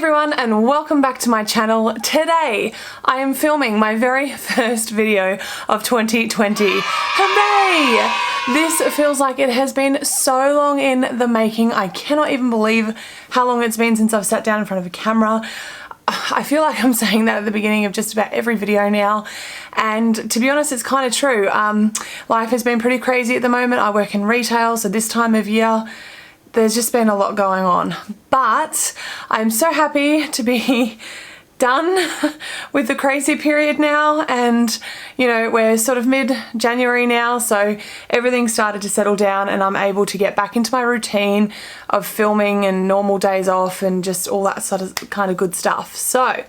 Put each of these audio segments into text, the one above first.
everyone and welcome back to my channel. Today I am filming my very first video of 2020. Hooray! This feels like it has been so long in the making. I cannot even believe how long it's been since I've sat down in front of a camera. I feel like I'm saying that at the beginning of just about every video now, and to be honest, it's kind of true. Life has been pretty crazy at the moment. I work in retail, so this time of year there's just been a lot going on, but I'm so happy to be done with the crazy period now, and you know, we're sort of mid-January now, so everything started to settle down and I'm able to get back into my routine of filming and normal days off and just all that sort of kind of good stuff. So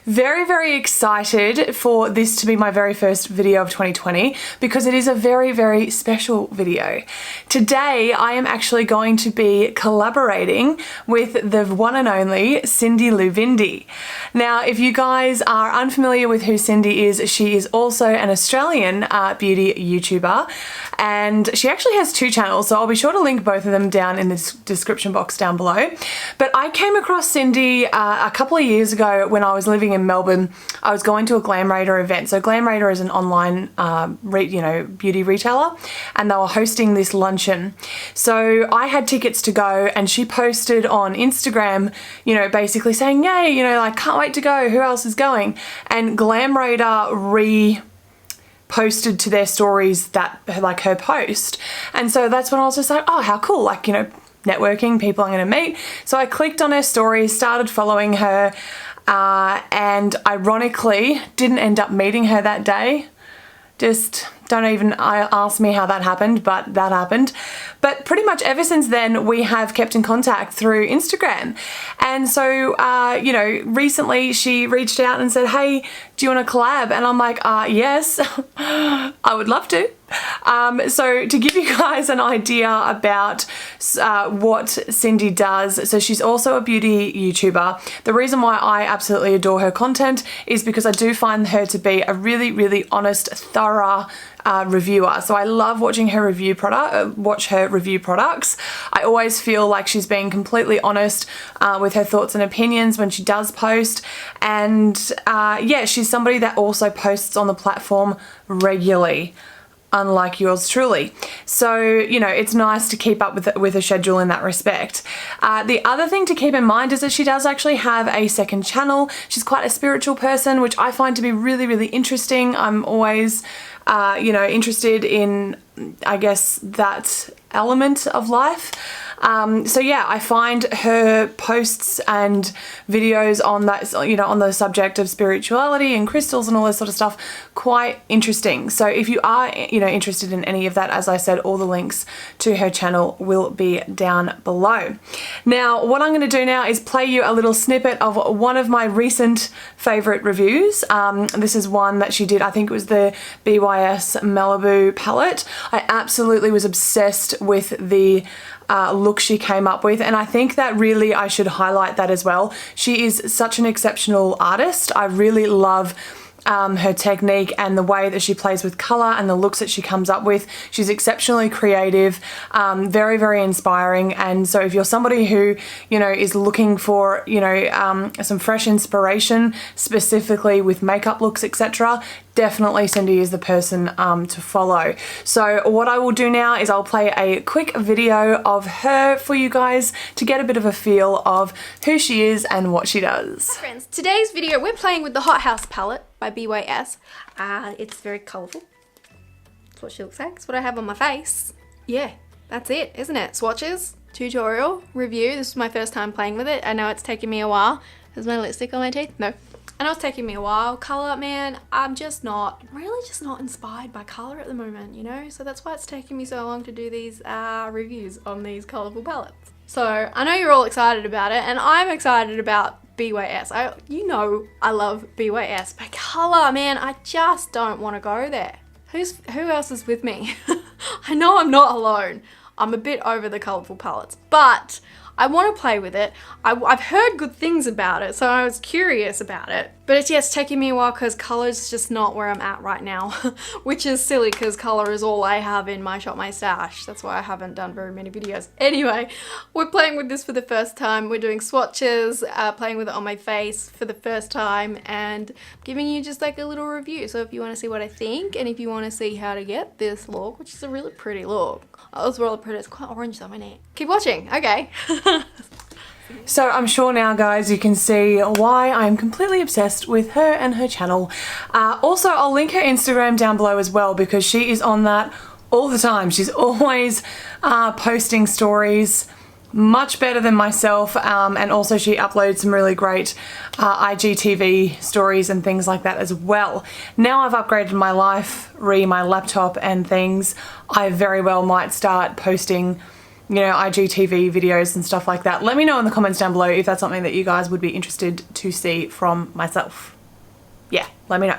very excited for this to be my very first video of 2020 because it is a very special video. Today I am actually going to be collaborating with the one and only CindyLou Bindi. Now, if you guys are unfamiliar with who Cindy is, she is also an Australian beauty YouTuber, and she actually has two channels, so I'll be sure to link both of them down in the description box down below. But I came across Cindy a couple of years ago when I was living in Melbourne. I was going to a Glam Raider event. So Glam Raider is an online beauty retailer, and they were hosting this luncheon. So I had tickets to go, and she posted on Instagram, you know, basically saying, yay, you know, like, can't wait to go, who else is going? And Glam Raider posted to their stories that, like, her post. And so that's when I was just like, oh, how cool, like, you know, networking, people I'm gonna meet. So I clicked on her story, started following her, and ironically didn't end up meeting her that day. Just don't even ask me how that happened, but that happened. But pretty much ever since then, we have kept in contact through Instagram. And so, you know, recently she reached out and said, hey, do you want to collab? And I'm like, yes, I would love to. So to give you guys an idea about what Cindy does, so she's also a beauty YouTuber. The reason why I absolutely adore her content is because I do find her to be a really honest, thorough reviewer. So I love watching her review products. I always feel like she's being completely honest with her thoughts and opinions when she does post, and yeah, she's somebody that also posts on the platform regularly, unlike yours truly. So, you know, it's nice to keep up with a schedule in that respect. The other thing to keep in mind is that she does actually have a second channel. She's quite a spiritual person, which I find to be really interesting. I'm always, you know, interested in, I guess, that element of life. So yeah, I find her posts and videos on that, you know, on the subject of spirituality and crystals and all this sort of stuff quite interesting. So if you are, you know, interested in any of that, as I said, all the links to her channel will be down below. Now, what I'm going to do now is play you a little snippet of one of my recent favorite reviews. This is one that she did, I think it was the BYS Malibu palette. I absolutely was obsessed with the look she came up with, and I think that really I should highlight that as well. She is such an exceptional artist. I really love her technique and the way that she plays with color and the looks that she comes up with. She's exceptionally creative, very inspiring. And so if you're somebody who, you know, is looking for, you know, some fresh inspiration, specifically with makeup looks, etc., definitely Cindy is the person to follow. So what I will do now is I'll play a quick video of her for you guys to get a bit of a feel of who she is and what she does. Hi friends, today's video we're playing with the Hot House palette by BYS. It's very colourful. That's what she looks like. It's what I have on my face. Yeah, that's it, isn't it? Swatches, tutorial, review. This is my first time playing with it. I know it's taken me a while. Is my lipstick on my teeth? No. I know it's taking me a while. Colour, man, I'm really just not inspired by colour at the moment, you know? So that's why it's taking me so long to do these reviews on these colourful palettes. So I know you're all excited about it, and I'm excited about BYS. You know I love BYS, but colour, man, I just don't want to go there. Who else is with me? I know I'm not alone. I'm a bit over the colourful palettes, but I want to play with it. I've heard good things about it, so I was curious about it. But it's taking me a while because colour is just not where I'm at right now, which is silly because colour is all I have in my shop, my stash. That's why I haven't done very many videos. Anyway, we're playing with this for the first time. We're doing swatches, playing with it on my face for the first time, and giving you just like a little review. So if you want to see what I think, and if you want to see how to get this look, which is a really pretty look. Oh, it's really pretty. It's quite orange though, isn't it? Keep watching. Okay. So I'm sure now, guys, you can see why I'm completely obsessed with her and her channel. Also, I'll link her Instagram down below as well because she is on that all the time. She's always posting stories, much better than myself, and also she uploads some really great IGTV stories and things like that as well. Now I've upgraded my life, my laptop and things, I very well might start posting, you know, IGTV videos and stuff like that. Let me know in the comments down below if that's something that you guys would be interested to see from myself. Yeah, let me know.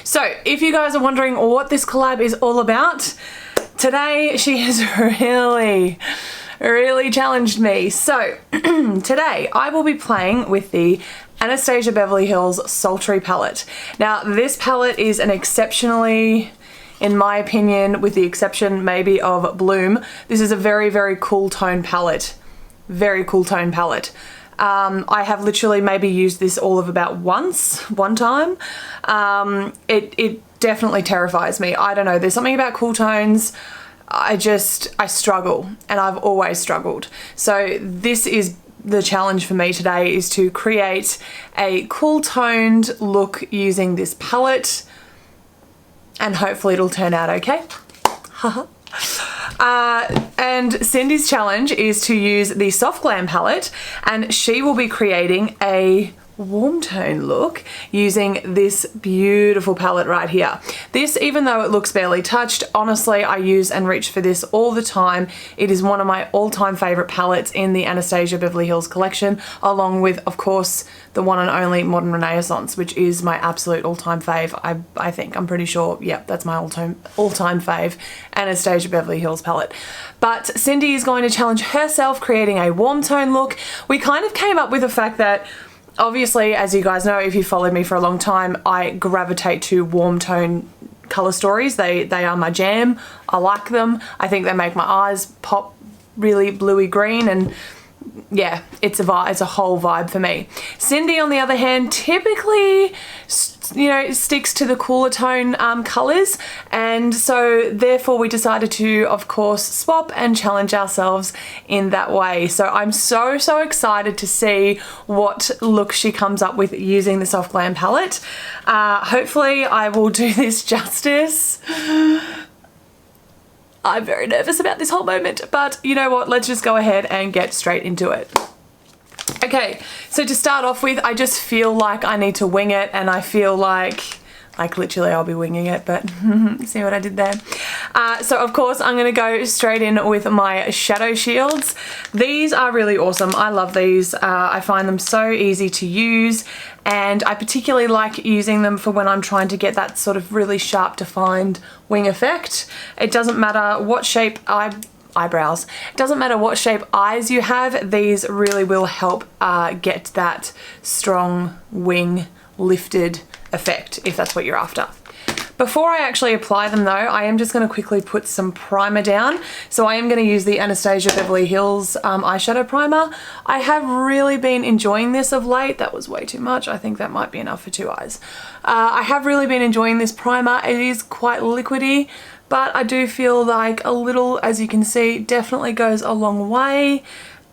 So if you guys are wondering what this collab is all about, today she has really challenged me. So today I will be playing with the Anastasia Beverly Hills Sultry Palette. Now this palette is an exceptionally, in my opinion, with the exception maybe of Bloom, this is a very cool tone palette. Very cool tone palette. I have literally maybe used this all of about one time. It definitely terrifies me. I don't know, there's something about cool tones. I struggle, and I've always struggled. So this is the challenge for me today, is to create a cool toned look using this palette. And hopefully it'll turn out okay. And Cindy's challenge is to use the Soft Glam palette, and she will be creating a warm tone look using this beautiful palette right here. This, even though it looks barely touched, honestly I use and reach for this all the time. It is one of my all-time favorite palettes in the Anastasia Beverly Hills collection, along with, of course, the one and only Modern Renaissance, which is my absolute all-time fave. I think, I'm pretty sure, yeah, that's my all-time fave Anastasia Beverly Hills palette. But Cindy is going to challenge herself creating a warm tone look. We kind of came up with the fact that, obviously, as you guys know, if you followed me for a long time, I gravitate to warm tone color stories. They are my jam. I like them. I think they make my eyes pop really bluey green, and yeah, it's a vibe. It's a whole vibe for me. Cindy, on the other hand, typically, you know, sticks to the cooler tone colors, and so therefore we decided to, of course, swap and challenge ourselves in that way. So I'm so excited to see what look she comes up with using the Soft Glam palette. Hopefully I will do this justice. I'm very nervous about this whole moment, but you know what, let's just go ahead and get straight into it. Okay, so to start off with, I just feel like I need to wing it, and I feel like literally I'll be winging it, but see what I did there? So of course I'm gonna go straight in with my shadow shields. These are really awesome. I love these. I find them so easy to use, and I particularly like using them for when I'm trying to get that sort of really sharp defined wing effect. It doesn't matter what shape eyebrows. It doesn't matter what shape eyes you have, these really will help get that strong wing lifted effect, if that's what you're after. Before I actually apply them though, I am just going to quickly put some primer down. So I am going to use the Anastasia Beverly Hills eyeshadow primer. I have really been enjoying this of late. That was way too much. I think that might be enough for two eyes. I have really been enjoying this primer. It is quite liquidy, but I do feel like a little, as you can see, definitely goes a long way,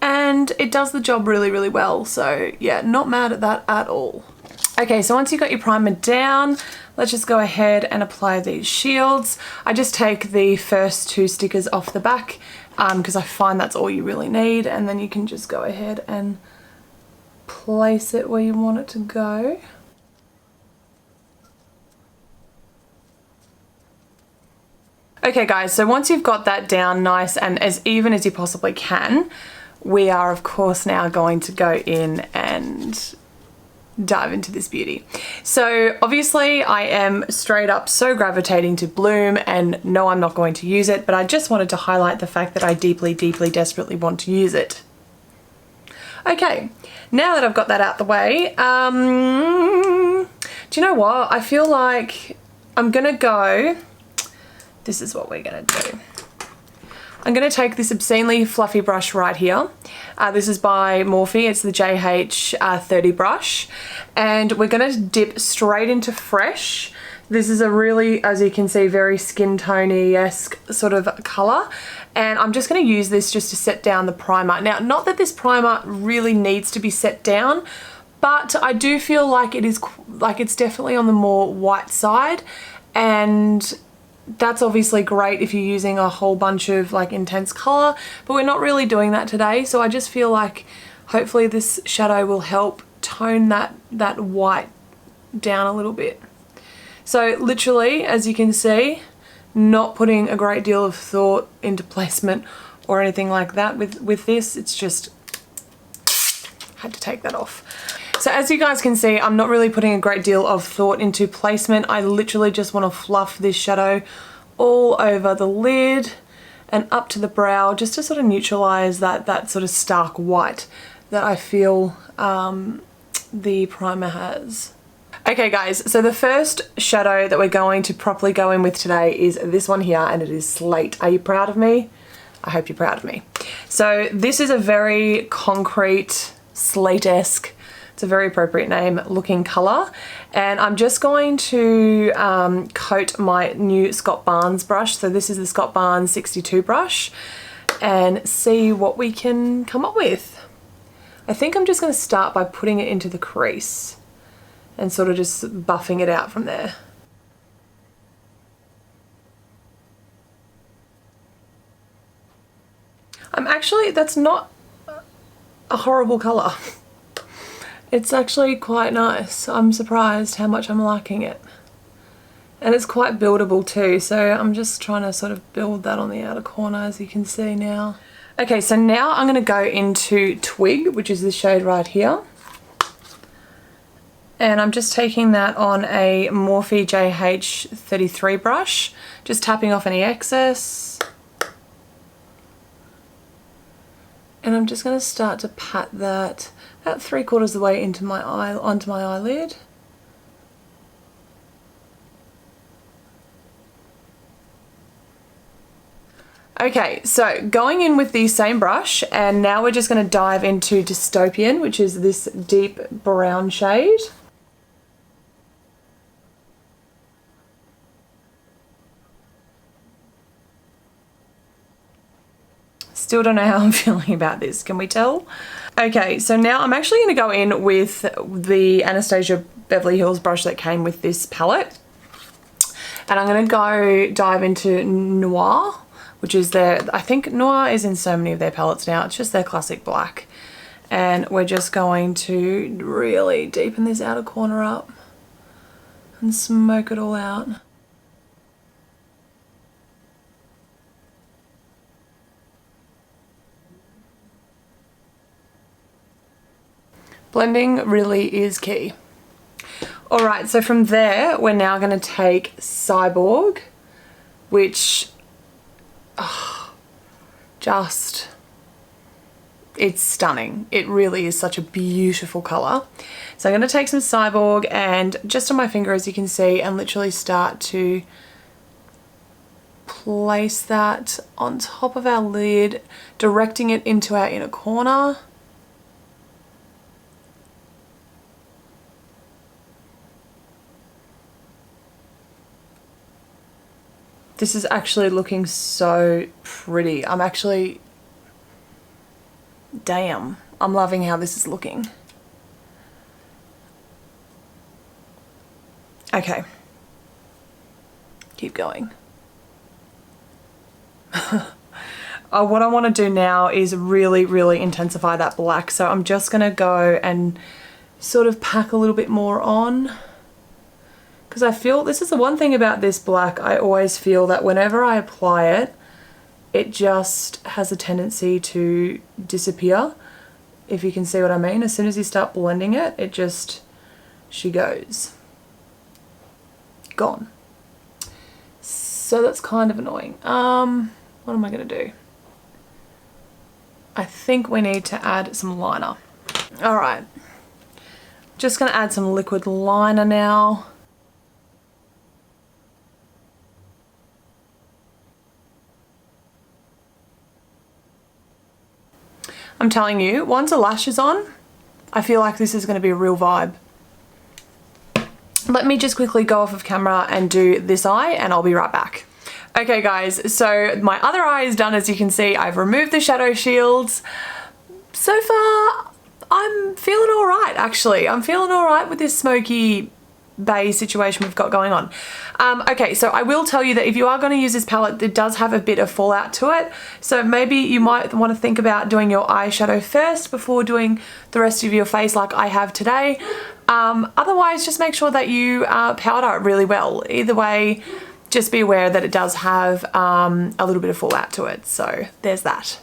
and it does the job really well. So yeah, not mad at that at all. Okay, so once you've got your primer down, let's just go ahead and apply these shields. I just take the first two stickers off the back because I find that's all you really need, and then you can just go ahead and place it where you want it to go. Okay guys, so once you've got that down nice and as even as you possibly can, we are of course now going to go in and dive into this beauty. So obviously I am straight up so gravitating to Bloom, and no, I'm not going to use it, but I just wanted to highlight the fact that I deeply desperately want to use it. Okay, now that I've got that out the way, Do you know what? I feel like I'm going to go, this is what we're going to do. I'm going to take this obscenely fluffy brush right here. This is by Morphe. It's the JH 30 brush. And we're going to dip straight into Fresh. This is a really, as you can see, very skin tony-esque sort of colour. And I'm just going to use this just to set down the primer. Now, not that this primer really needs to be set down, but I do feel like it is, like it's definitely on the more white side. And that's obviously great if you're using a whole bunch of like intense colour, but we're not really doing that today. So I just feel like hopefully this shadow will help tone that white down a little bit. So literally, as you can see, not putting a great deal of thought into placement or anything like that with this. It's just, had to take that off. So as you guys can see, I'm not really putting a great deal of thought into placement. I literally just want to fluff this shadow all over the lid and up to the brow, just to sort of neutralize that sort of stark white that I feel the primer has. Okay guys, so the first shadow that we're going to properly go in with today is this one here, and it is Slate. Are you proud of me? I hope you're proud of me. So this is a very concrete, slate-esque, it's a very appropriate name, looking colour. And I'm just going to coat my new Scott Barnes brush. So this is the Scott Barnes 62 brush, and see what we can come up with. I think I'm just going to start by putting it into the crease and sort of just buffing it out from there. That's not a horrible colour. It's actually quite nice. I'm surprised how much I'm liking it. And it's quite buildable too, so I'm just trying to sort of build that on the outer corner, as you can see now. Okay, so now I'm going to go into Twig, which is this shade right here. And I'm just taking that on a Morphe JH 33 brush, just tapping off any excess. And I'm just going to start to pat that about 3/4 of the way into my eye, onto my eyelid. Okay, so going in with the same brush, and now we're just going to dive into Dystopian, which is this deep brown shade. Still don't know how I'm feeling about this, can we tell? Okay, so now I'm actually going to go in with the Anastasia Beverly Hills brush that came with this palette. And I'm going to go dive into Noir, which is their, I think Noir is in so many of their palettes now, it's just their classic black. And we're just going to really deepen this outer corner up and smoke it all out. Blending really is key. Alright, so from there, we're now going to take Cyborg, which, just, it's stunning. It really is such a beautiful colour. So I'm going to take some Cyborg and just on my finger, as you can see, and literally start to place that on top of our lid, directing it into our inner corner. This is actually looking so pretty. I'm actually, damn, I'm loving how this is looking. Okay, keep going. What I want to do now is really intensify that black. So I'm just going to go and sort of pack a little bit more on. Because I feel, this is the one thing about this black, I always feel that whenever I apply it, it just has a tendency to disappear, if you can see what I mean. As soon as you start blending it, it just, she goes. Gone. So that's kind of annoying. What am I going to do? I think we need to add some liner. Alright. Just gonna add some liquid liner now. I'm telling you, once a lash is on, I feel like this is gonna be a real vibe. Let me just quickly go off of camera and do this eye and I'll be right back. Okay guys, so my other eye is done. As you can see, I've removed the shadow shields. So far, I'm feeling all right actually. I'm feeling all right with this smoky beige situation we've got going on. Okay, so I will tell you that if you are going to use this palette, it does have a bit of fallout to it. So maybe you might want to think about doing your eyeshadow first before doing the rest of your face like I have today. Otherwise, just make sure that you powder it really well. Either way, just be aware that it does have a little bit of fallout to it. So there's that.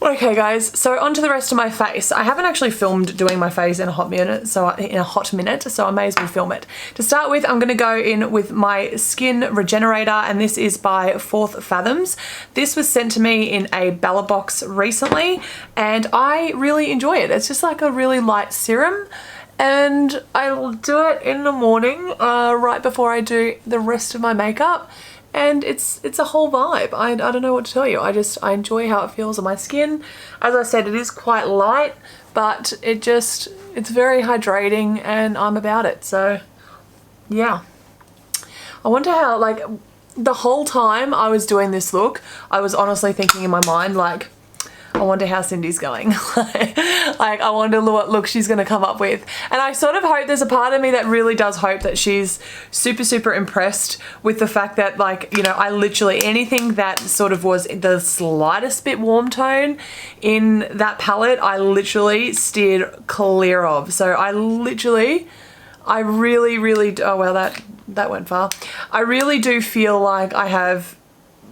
Okay guys, so on to the rest of my face. I haven't actually filmed doing my face in a hot minute, so I may as well film it. To start with, I'm going to go in with my Skin Regenerator, and this is by Fourth Fathoms. This was sent to me in a Bella box recently, and I really enjoy it. It's just like a really light serum, and I'll do it in the morning right before I do the rest of my makeup. And it's a whole vibe. I don't know what to tell you. I enjoy how it feels on my skin. As I said, it is quite light, but it's very hydrating and I'm about it. So yeah. I wonder how, like, the whole time I was doing this look, I was honestly thinking in my mind, like, I wonder how Cindy's going. Like, I wonder what look she's going to come up with. And I sort of hope, there's a part of me that really does hope that she's super, super impressed with the fact that, like, you know, I literally, anything that sort of was the slightest bit warm tone in that palette, I literally steered clear of. So I really, oh well, that went far. I really do feel like I have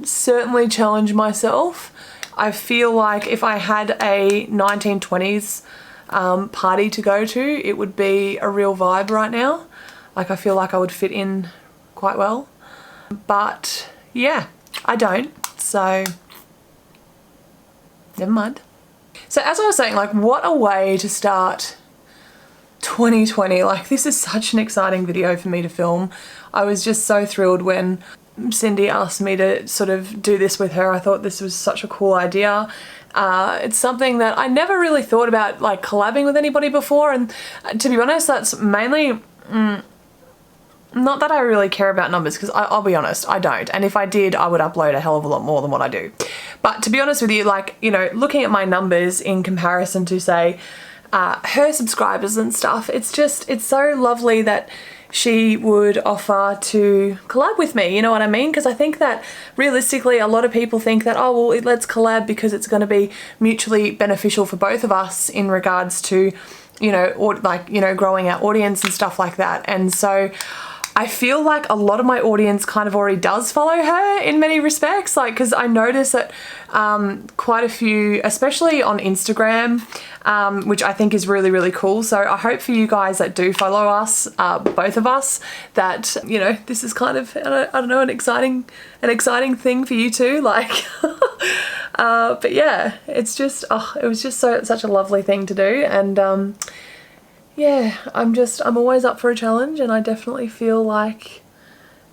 certainly challenged myself. I feel like if I had a 1920s party to go to, it would be a real vibe right now. Like, I feel like I would fit in quite well. But yeah, I don't. So never mind. So as I was saying, like, what a way to start 2020. Like, this is such an exciting video for me to film. I was just so thrilled when Cindy asked me to sort of do this with her. I thought this was such a cool idea. It's something that I never really thought about, like, collabing with anybody before, and to be honest, that's mainly not that I really care about numbers, because I'll be honest, I don't, and if I did, I would upload a hell of a lot more than what I do. But to be honest with you, like, you know, looking at my numbers in comparison to, say, her subscribers and stuff, it's so lovely that she would offer to collab with me, you know what I mean? Because I think that realistically a lot of people think that, oh well, let's collab because it's going to be mutually beneficial for both of us in regards to, you know, or like, you know, growing our audience and stuff like that. And so I feel like a lot of my audience kind of already does follow her in many respects, like, because I notice that quite a few, especially on Instagram, which I think is really, really cool. So I hope for you guys that do follow us, both of us, that, you know, this is kind of, I don't know, an exciting thing for you too, like, but yeah, it's just, oh, it was just such a lovely thing to do. And yeah, I'm always up for a challenge, and I definitely feel like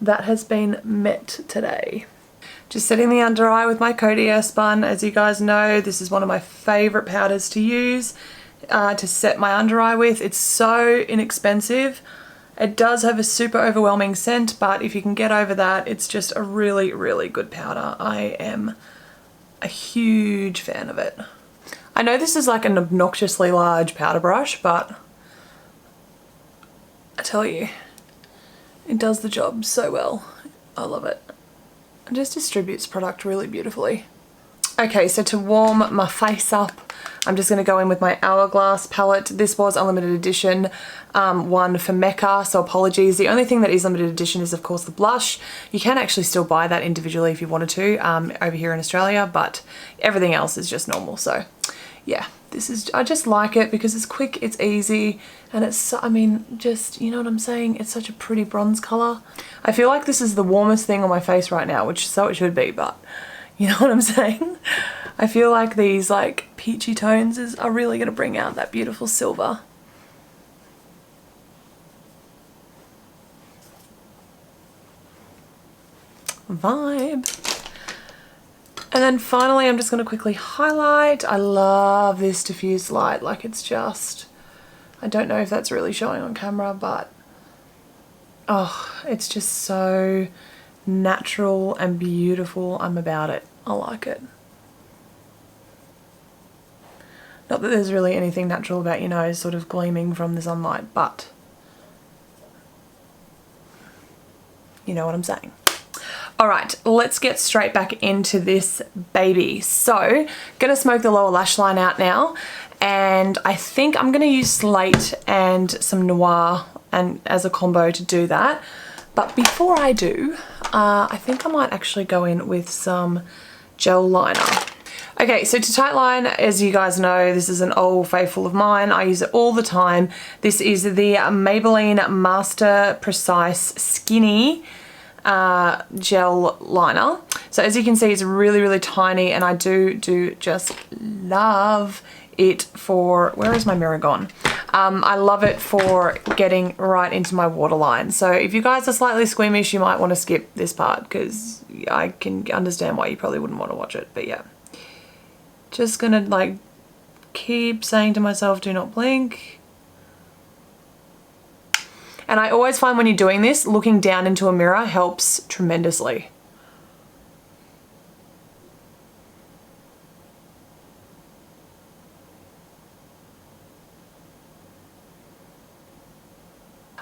that has been met today. Just setting the under eye with my Coty Airspun. As you guys know, this is one of my favourite powders to use to set my under eye with. It's so inexpensive. It does have a super overwhelming scent, but if you can get over that, it's just a really, really good powder. I am a huge fan of it. I know this is like an obnoxiously large powder brush, but I tell you, it does the job so well. I love it. It just distributes product really beautifully. Okay, so to warm my face up, I'm just going to go in with my Hourglass palette. This was a limited edition one for Mecca, so apologies. The only thing that is limited edition is, of course, the blush. You can actually still buy that individually if you wanted to over here in Australia, but everything else is just normal. So yeah, I just like it because it's quick, it's easy, and it's, I mean, just, you know what I'm saying? It's such a pretty bronze color. I feel like this is the warmest thing on my face right now, which so it should be, but you know what I'm saying? I feel like these like peachy tones are really going to bring out that beautiful silver. vibe. And then finally, I'm just going to quickly highlight. I love this diffused light. Like, it's just, I don't know if that's really showing on camera, but oh, it's just so natural and beautiful. I'm about it. I like it. Not that there's really anything natural about your nose sort of gleaming from the sunlight, but you know what I'm saying. All right, let's get straight back into this baby. So, gonna smoke the lower lash line out now, and I think I'm gonna use Slate and some Noir and as a combo to do that. But before I do, I think I might actually go in with some gel liner. Okay, so to tightline, as you guys know, this is an old faithful of mine. I use it all the time. This is the Maybelline Master Precise Skinny gel liner. So as you can see, it's really, really tiny, and I do just love it for, where is my mirror gone? I love it for getting right into my waterline. So if you guys are slightly squeamish, you might want to skip this part, because I can understand why you probably wouldn't want to watch it, but yeah. Just gonna like keep saying to myself, do not blink. And I always find when you're doing this, looking down into a mirror helps tremendously.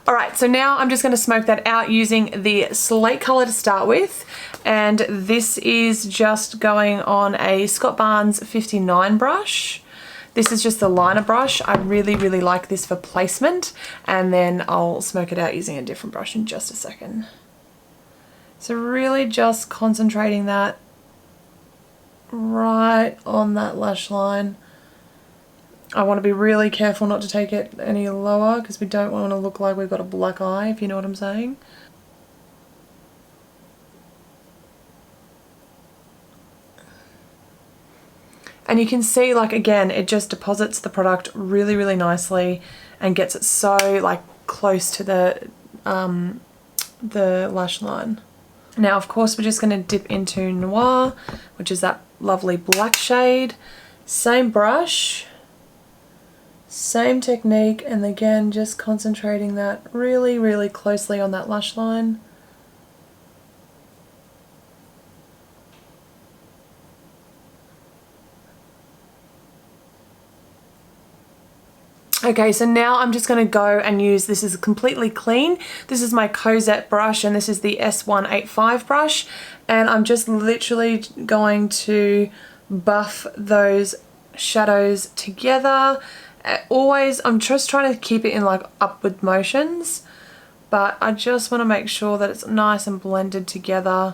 Alright, so now I'm just going to smoke that out using the slate colour to start with. And this is just going on a Scott Barnes 59 brush. This is just the liner brush. I really, really like this for placement. And then I'll smoke it out using a different brush in just a second. So really just concentrating that right on that lash line. I want to be really careful not to take it any lower, because we don't want to look like we've got a black eye, if you know what I'm saying. And you can see, like, again, it just deposits the product really, really nicely and gets it so like close to the lash line. Now, of course, we're just going to dip into Noir, which is that lovely black shade. Same brush. Same technique, and again just concentrating that really, really closely on that lash line. Okay, so now I'm just going to go and use, this is completely clean. This is my Cosette brush, and this is the S185 brush, and I'm just literally going to buff those shadows together. Always, I'm just trying to keep it in like upward motions, but I just want to make sure that it's nice and blended together.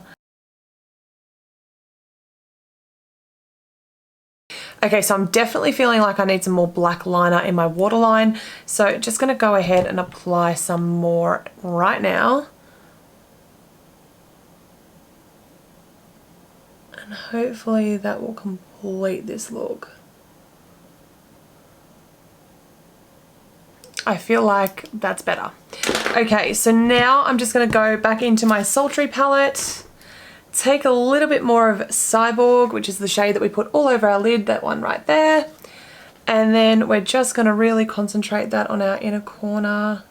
Okay, so I'm definitely feeling like I need some more black liner in my waterline, so just going to go ahead and apply some more right now. And hopefully that will complete this look. I feel like that's better. Okay, so now I'm just going to go back into my Sultry palette, take a little bit more of Cyborg, which is the shade that we put all over our lid, that one right there, and then we're just going to really concentrate that on our inner corner,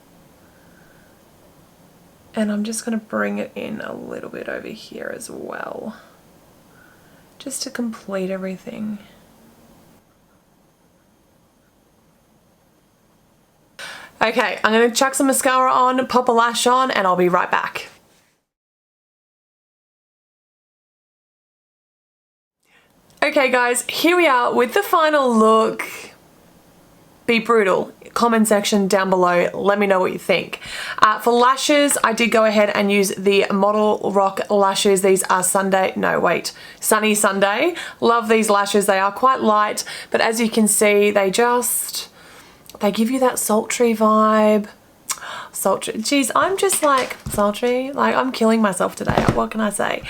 and I'm just going to bring it in a little bit over here as well, just to complete everything. Okay, I'm going to chuck some mascara on, pop a lash on, and I'll be right back. Okay guys, here we are with the final look. Be brutal. Comment section down below, let me know what you think. For lashes, I did go ahead and use the Model Rock lashes. These are Sunny Sunday. Love these lashes. They are quite light, but as you can see, they give you that sultry vibe. sultry. Jeez, I'm just like sultry. Like, I'm killing myself today. What can I say?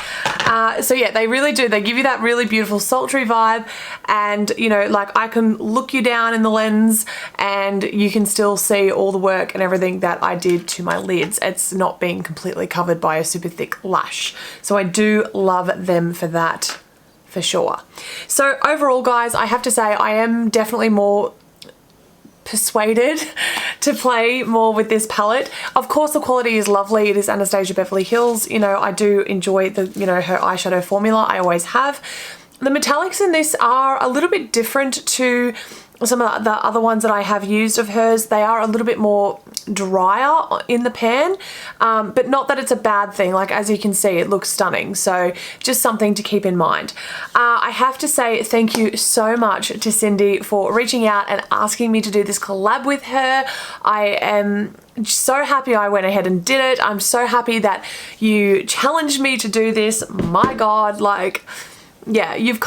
So yeah, they really do. They give you that really beautiful sultry vibe, and you know, like I can look you down in the lens and you can still see all the work and everything that I did to my lids. It's not being completely covered by a super thick lash. So I do love them for that, for sure. So overall, guys, I have to say I am definitely more persuaded to play more with this palette. Of course, the quality is lovely. It is Anastasia Beverly Hills. You know, I do enjoy the, you know, her eyeshadow formula. I always have. The metallics in this are a little bit different to some of the other ones that I have used of hers. They are a little bit more drier in the pan, but not that it's a bad thing. Like, as you can see, it looks stunning. So just something to keep in mind. I have to say thank you so much to Cindy for reaching out and asking me to do this collab with her. I am so happy I went ahead and did it. I'm so happy that you challenged me to do this. My God, like, yeah, you've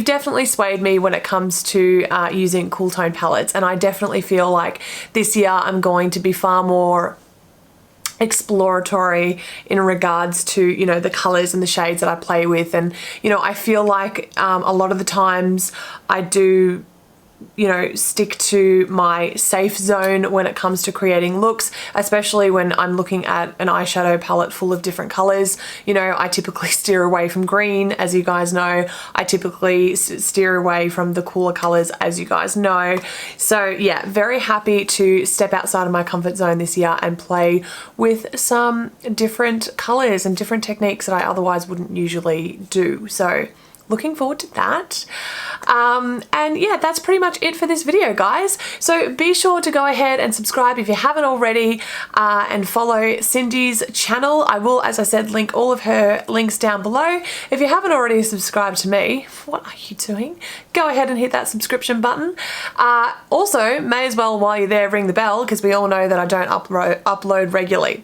definitely swayed me when it comes to using cool tone palettes, and I definitely feel like this year I'm going to be far more exploratory in regards to, you know, the colors and the shades that I play with. And you know, I feel like a lot of the times I do, you know, stick to my safe zone when it comes to creating looks, especially when I'm looking at an eyeshadow palette full of different colors. You know, I typically steer away from green, as you guys know. I typically steer away from the cooler colors, as you guys know. So yeah, very happy to step outside of my comfort zone this year and play with some different colors and different techniques that I otherwise wouldn't usually do. So looking forward to that. And yeah, that's pretty much it for this video, guys. So be sure to go ahead and subscribe if you haven't already, and follow Cindy's channel. I will, as I said, link all of her links down below. If you haven't already subscribed to me, what are you doing? Go ahead and hit that subscription button. Also, may as well, while you're there, ring the bell, because we all know that I don't upload regularly.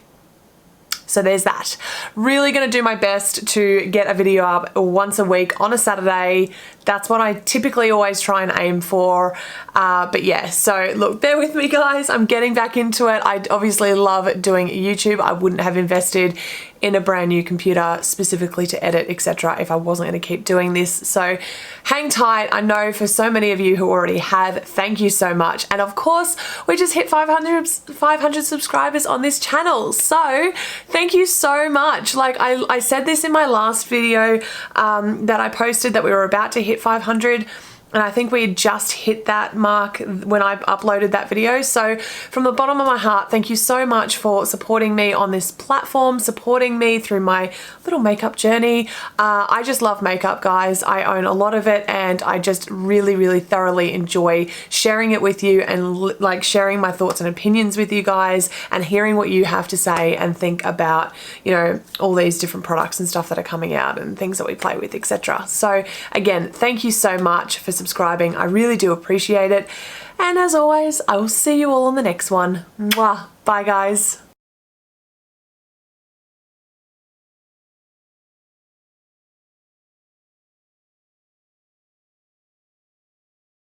So there's that. Really gonna do my best to get a video up once a week on a Saturday. That's what I typically always try and aim for. But yeah, so look, bear with me, guys. I'm getting back into it. I obviously love doing YouTube. I wouldn't have invested in a brand new computer specifically to edit, etc., if I wasn't going to keep doing this. So hang tight. I know for so many of you who already have, thank you so much. And of course, we just hit 500 subscribers on this channel. So thank you so much. Like I said this in my last video that I posted, that we were about to hit 500. And I think we had just hit that mark when I uploaded that video. So from the bottom of my heart, thank you so much for supporting me on this platform, supporting me through my little makeup journey. I just love makeup, guys. I own a lot of it, and I just really, really thoroughly enjoy sharing it with you, and like sharing my thoughts and opinions with you guys, and hearing what you have to say and think about, you know, all these different products and stuff that are coming out and things that we play with, etc. So again, thank you so much for subscribing. I really do appreciate it. And as always, I will see you all on the next one. Mwah. Bye, guys.